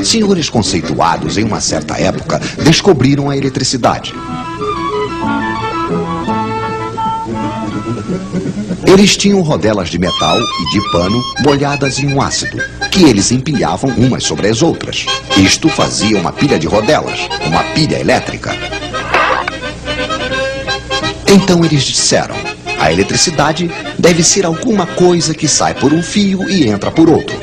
Senhores conceituados em uma certa época descobriram a eletricidade. Eles tinham rodelas de metal e de pano molhadas em um ácido, que eles empilhavam umas sobre as outras. Isto fazia uma pilha de rodelas, uma pilha elétrica. Então eles disseram: a eletricidade deve ser alguma coisa que sai por um fio e entra por outro.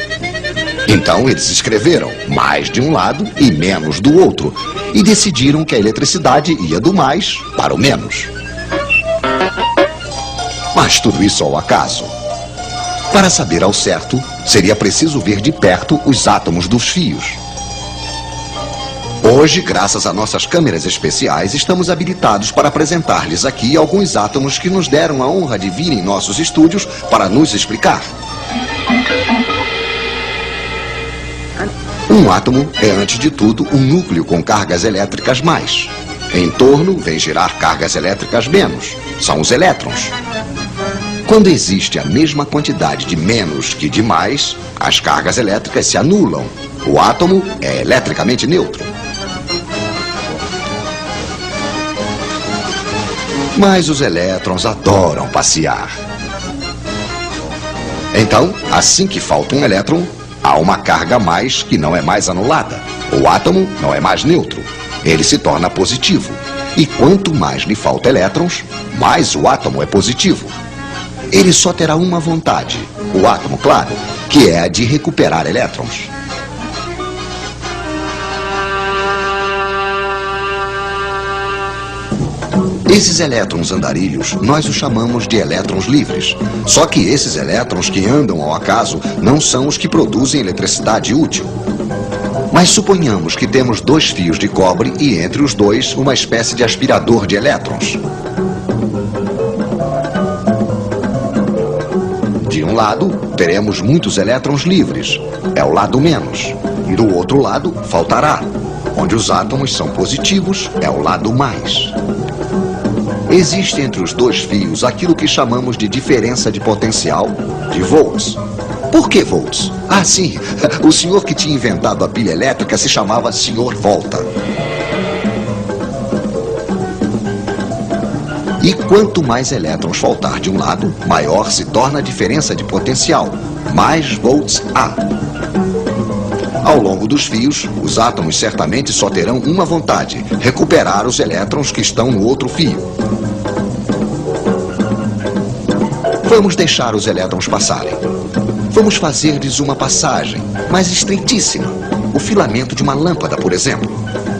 Então eles escreveram mais de um lado e menos do outro, e decidiram que a eletricidade ia do mais para o menos. Mas tudo isso ao acaso. Para saber ao certo, seria preciso ver de perto os átomos dos fios. Hoje, graças a nossas câmeras especiais, estamos habilitados para apresentar-lhes aqui alguns átomos que nos deram a honra de vir em nossos estúdios para nos explicar. Um átomo é, antes de tudo, um núcleo com cargas elétricas mais. Em torno, vem girar cargas elétricas menos. São os elétrons. Quando existe a mesma quantidade de menos que de mais, as cargas elétricas se anulam. O átomo é eletricamente neutro. Mas os elétrons adoram passear. Então, assim que falta um elétron, há uma carga a mais que não é mais anulada. O átomo não é mais neutro. Ele se torna positivo. E quanto mais lhe falta elétrons, mais o átomo é positivo. Ele só terá uma vontade, o átomo, claro, que é a de recuperar elétrons. Esses elétrons andarilhos, nós os chamamos de elétrons livres. Só que esses elétrons que andam ao acaso não são os que produzem eletricidade útil. Mas suponhamos que temos dois fios de cobre e entre os dois uma espécie de aspirador de elétrons. De um lado, teremos muitos elétrons livres. É o lado menos. Do outro lado, faltará. Onde os átomos são positivos, é o lado mais. Existe entre os dois fios aquilo que chamamos de diferença de potencial, de volts. Por que volts? Ah, sim, o senhor que tinha inventado a pilha elétrica se chamava Sr. Volta. E quanto mais elétrons faltar de um lado, maior se torna a diferença de potencial, mais volts há. Ao longo dos fios, os átomos certamente só terão uma vontade: recuperar os elétrons que estão no outro fio. Vamos deixar os elétrons passarem. Vamos fazer-lhes uma passagem, mas estreitíssima. O filamento de uma lâmpada, por exemplo.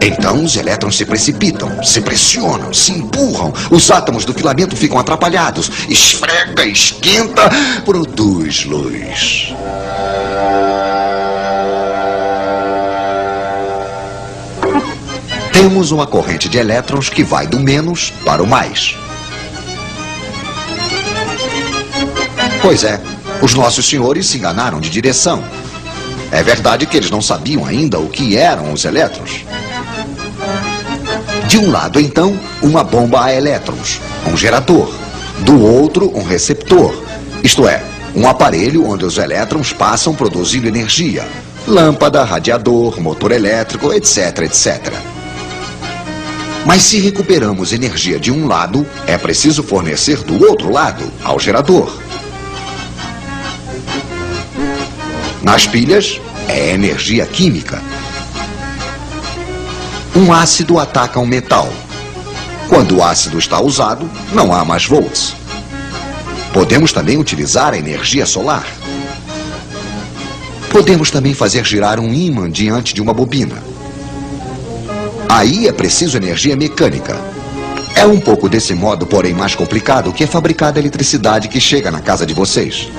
Então os elétrons se precipitam, se pressionam, se empurram. Os átomos do filamento ficam atrapalhados. Esfrega, esquenta, produz luz. Temos uma corrente de elétrons que vai do menos para o mais. Pois é, os nossos senhores se enganaram de direção. É verdade que eles não sabiam ainda o que eram os elétrons. De um lado, então, uma bomba a elétrons, um gerador. Do outro, um receptor, isto é, um aparelho onde os elétrons passam produzindo energia. Lâmpada, radiador, motor elétrico, etc, etc. Mas se recuperamos energia de um lado, é preciso fornecer do outro lado, ao gerador. Nas pilhas, é energia química. Um ácido ataca um metal. Quando o ácido está usado, não há mais volts. Podemos também utilizar a energia solar. Podemos também fazer girar um ímã diante de uma bobina. Aí é preciso energia mecânica. É um pouco desse modo, porém mais complicado, que é fabricada a eletricidade que chega na casa de vocês.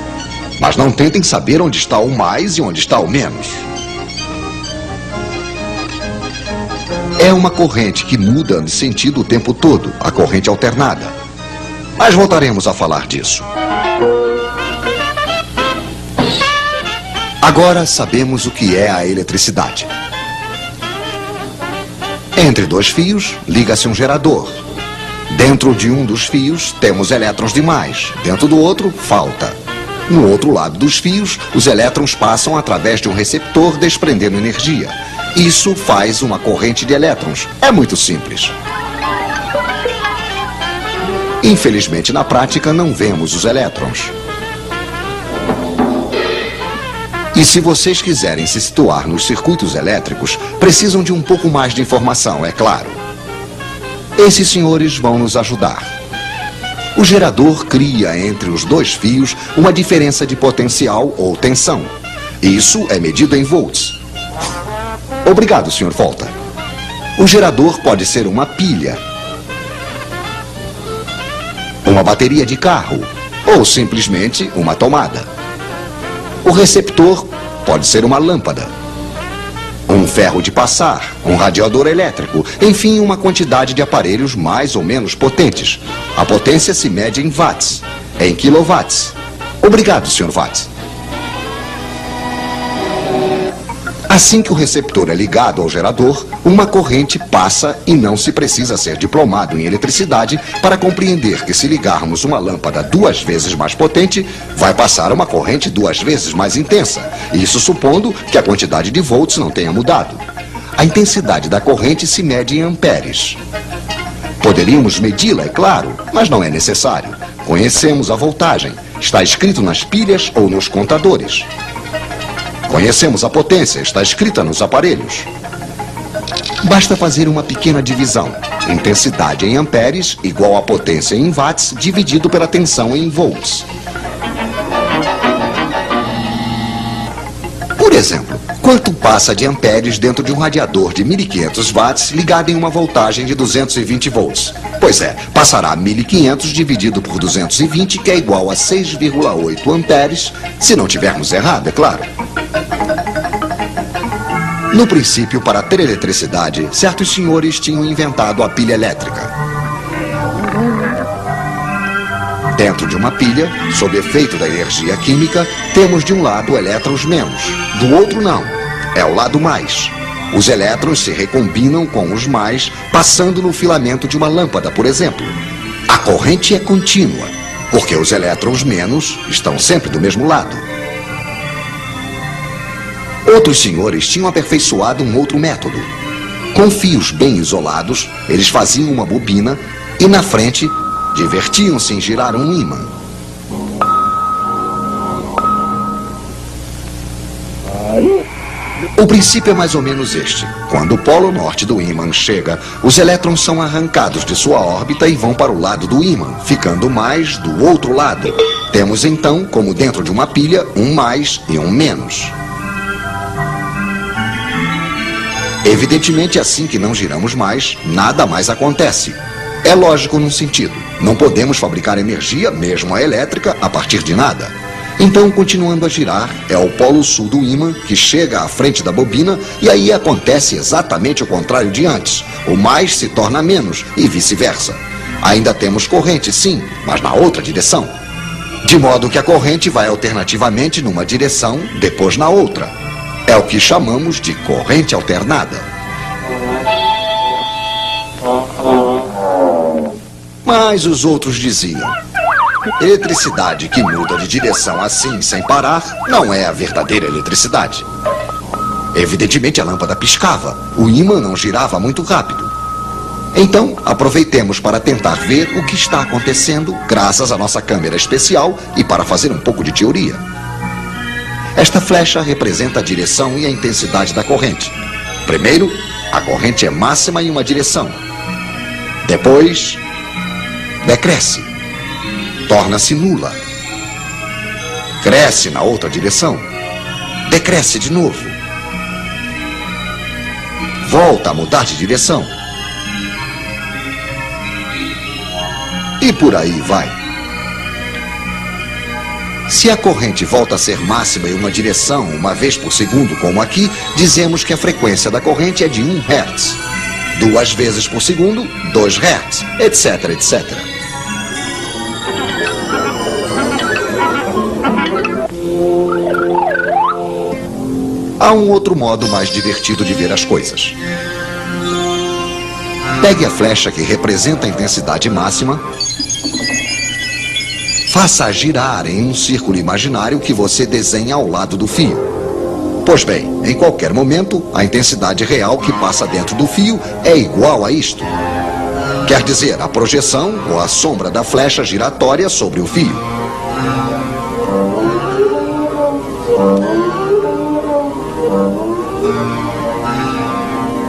Mas não tentem saber onde está o mais e onde está o menos. É uma corrente que muda de sentido o tempo todo, a corrente alternada. Mas voltaremos a falar disso. Agora sabemos o que é a eletricidade. Entre dois fios, liga-se um gerador. Dentro de um dos fios, temos elétrons demais. Dentro do outro, falta. No outro lado dos fios, os elétrons passam através de um receptor, desprendendo energia. Isso faz uma corrente de elétrons. É muito simples. Infelizmente, na prática, não vemos os elétrons. E se vocês quiserem se situar nos circuitos elétricos, precisam de um pouco mais de informação, é claro. Esses senhores vão nos ajudar. O gerador cria entre os dois fios uma diferença de potencial ou tensão. Isso é medido em volts. Obrigado, Sr. Volta. O gerador pode ser uma pilha, uma bateria de carro ou simplesmente uma tomada. O receptor pode ser uma lâmpada, um ferro de passar, um radiador elétrico, enfim, uma quantidade de aparelhos mais ou menos potentes. A potência se mede em watts, em quilowatts. Obrigado, Sr. Watts. Assim que o receptor é ligado ao gerador, uma corrente passa e não se precisa ser diplomado em eletricidade para compreender que se ligarmos uma lâmpada 2 vezes mais potente, vai passar uma corrente 2 vezes mais intensa. Isso supondo que a quantidade de volts não tenha mudado. A intensidade da corrente se mede em amperes. Poderíamos medi-la, é claro, mas não é necessário. Conhecemos a voltagem. Está escrito nas pilhas ou nos contadores. Conhecemos a potência, está escrita nos aparelhos. Basta fazer uma pequena divisão. Intensidade em amperes igual a potência em watts dividido pela tensão em volts. Por exemplo, quanto passa de amperes dentro de um radiador de 1500 watts ligado em uma voltagem de 220 volts? Pois é, passará 1500 dividido por 220, que é igual a 6,8 amperes, se não tivermos errado, é claro. No princípio, para ter eletricidade, certos senhores tinham inventado a pilha elétrica. Dentro de uma pilha, sob efeito da energia química, temos de um lado elétrons menos, do outro não. É o lado mais. Os elétrons se recombinam com os mais, passando no filamento de uma lâmpada, por exemplo. A corrente é contínua, porque os elétrons menos estão sempre do mesmo lado. Outros senhores tinham aperfeiçoado um outro método. Com fios bem isolados, eles faziam uma bobina e, na frente, divertiam-se em girar um ímã. O princípio é mais ou menos este. Quando o polo norte do ímã chega, os elétrons são arrancados de sua órbita e vão para o lado do ímã, ficando mais do outro lado. Temos então, como dentro de uma pilha, um mais e um menos. Evidentemente, assim que não giramos mais, nada mais acontece. É lógico num sentido. Não podemos fabricar energia, mesmo a elétrica, a partir de nada. Então, continuando a girar, é o polo sul do ímã que chega à frente da bobina e aí acontece exatamente o contrário de antes. O mais se torna menos e vice-versa. Ainda temos corrente, sim, mas na outra direção. De modo que a corrente vai alternativamente numa direção, depois na outra. É o que chamamos de corrente alternada. Mas os outros diziam: eletricidade que muda de direção assim, sem parar, não é a verdadeira eletricidade. Evidentemente a lâmpada piscava, o ímã não girava muito rápido. Então, aproveitemos para tentar ver o que está acontecendo graças à nossa câmera especial e para fazer um pouco de teoria. Esta flecha representa a direção e a intensidade da corrente. Primeiro, a corrente é máxima em uma direção. Depois, decresce. Torna-se nula. Cresce na outra direção. Decresce de novo. Volta a mudar de direção. E por aí vai. Se a corrente volta a ser máxima em uma direção uma vez por segundo, como aqui, dizemos que a frequência da corrente é de 1 Hz. 2 vezes por segundo, 2 Hz, etc, etc. Há um outro modo mais divertido de ver as coisas. Pegue a flecha que representa a intensidade máxima, faça-a girar em um círculo imaginário que você desenha ao lado do fio. Pois bem, em qualquer momento, a intensidade real que passa dentro do fio é igual a isto. Quer dizer, a projeção ou a sombra da flecha giratória sobre o fio.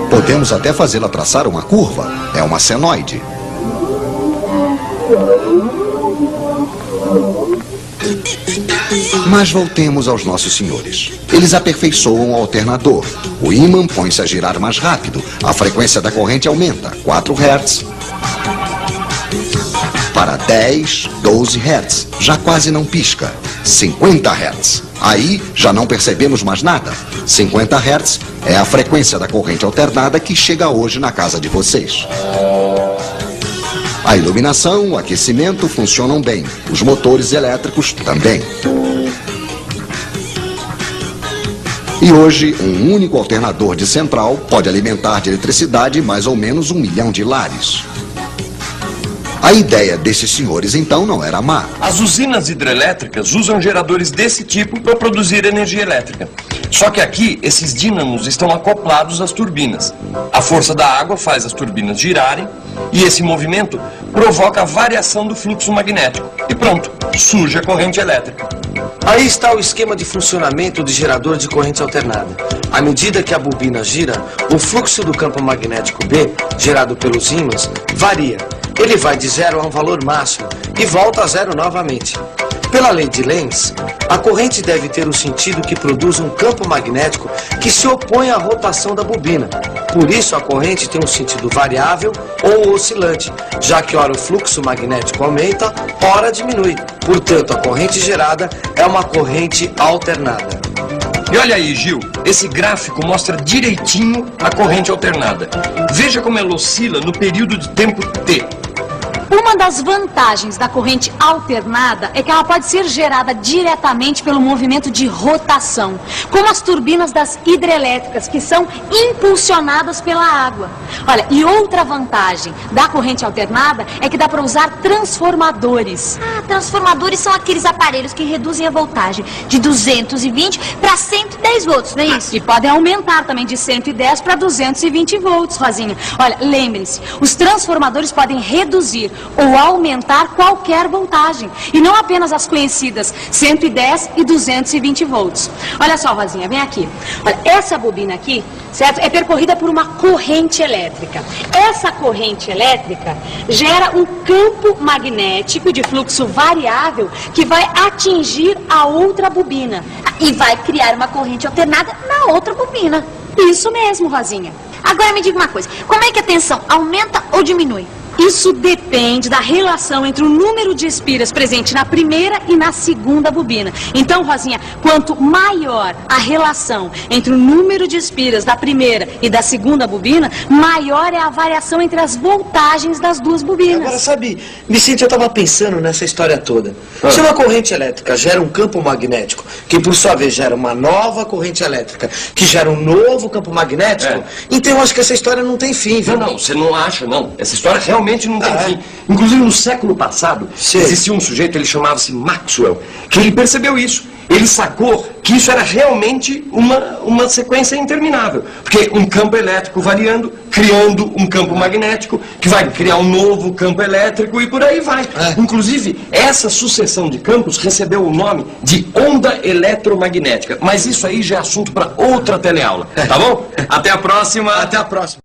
Podemos até fazê-la traçar uma curva. É uma senoide. Mas voltemos aos nossos senhores. Eles aperfeiçoam o alternador. O ímã põe-se a girar mais rápido. A frequência da corrente aumenta. 4 Hz. Para 10, 12 Hz. Já quase não pisca. 50 Hz. Aí já não percebemos mais nada. 50 Hz é a frequência da corrente alternada que chega hoje na casa de vocês. A iluminação, o aquecimento funcionam bem. Os motores elétricos também. E hoje, um único alternador de central pode alimentar de eletricidade mais ou menos 1 milhão de lares. A ideia desses senhores, então, não era má. As usinas hidrelétricas usam geradores desse tipo para produzir energia elétrica. Só que aqui, esses dínamos estão acoplados às turbinas. A força da água faz as turbinas girarem e esse movimento provoca a variação do fluxo magnético. E pronto, surge a corrente elétrica. Aí está o esquema de funcionamento de gerador de corrente alternada. À medida que a bobina gira, o fluxo do campo magnético B, gerado pelos ímãs, varia. Ele vai de 0 a um valor máximo e volta a 0 novamente. Pela lei de Lenz, a corrente deve ter o sentido que produz um campo magnético que se opõe à rotação da bobina. Por isso, a corrente tem um sentido variável ou oscilante, já que ora o fluxo magnético aumenta, ora diminui. Portanto, a corrente gerada é uma corrente alternada. E olha aí, Gil, esse gráfico mostra direitinho a corrente alternada. Veja como ela oscila no período de tempo T. Uma das vantagens da corrente alternada é que ela pode ser gerada diretamente pelo movimento de rotação, como as turbinas das hidrelétricas, que são impulsionadas pela água. Olha, e outra vantagem da corrente alternada é que dá para usar transformadores. Transformadores são aqueles aparelhos que reduzem a voltagem de 220 para 110 volts, não é isso? E podem aumentar também de 110 para 220 volts, Rosinha. Olha, lembre-se, os transformadores podem reduzir ou aumentar qualquer voltagem, e não apenas as conhecidas 110 e 220 volts. Olha só, Rosinha, vem aqui. Olha, essa bobina aqui, certo? É percorrida por uma corrente elétrica. Essa corrente elétrica gera um campo magnético de fluxo variável que vai atingir a outra bobina. E vai criar uma corrente alternada na outra bobina. Isso mesmo, Rosinha. Agora me diga uma coisa, como é que a tensão aumenta ou diminui? Isso depende da relação entre o número de espiras presente na primeira e na segunda bobina. Então, Rosinha, quanto maior a relação entre o número de espiras da primeira e da segunda bobina, maior é a variação entre as voltagens das duas bobinas. Agora, sabe, Vicente, eu estava pensando nessa história toda. Se uma corrente elétrica gera um campo magnético, que por sua vez gera uma nova corrente elétrica, que gera um novo campo magnético, então eu acho que essa história não tem fim, viu? Não, você não acha, não. Essa história realmente não tem fim. Inclusive, no século passado, existia um sujeito, ele chamava-se Maxwell, que ele percebeu isso. Ele sacou que isso era realmente uma sequência interminável. Porque um campo elétrico variando, criando um campo magnético, que vai criar um novo campo elétrico e por aí vai. Inclusive, essa sucessão de campos recebeu o nome de onda eletromagnética. Mas isso aí já é assunto para outra teleaula. Tá bom? Até a próxima. Até a próxima.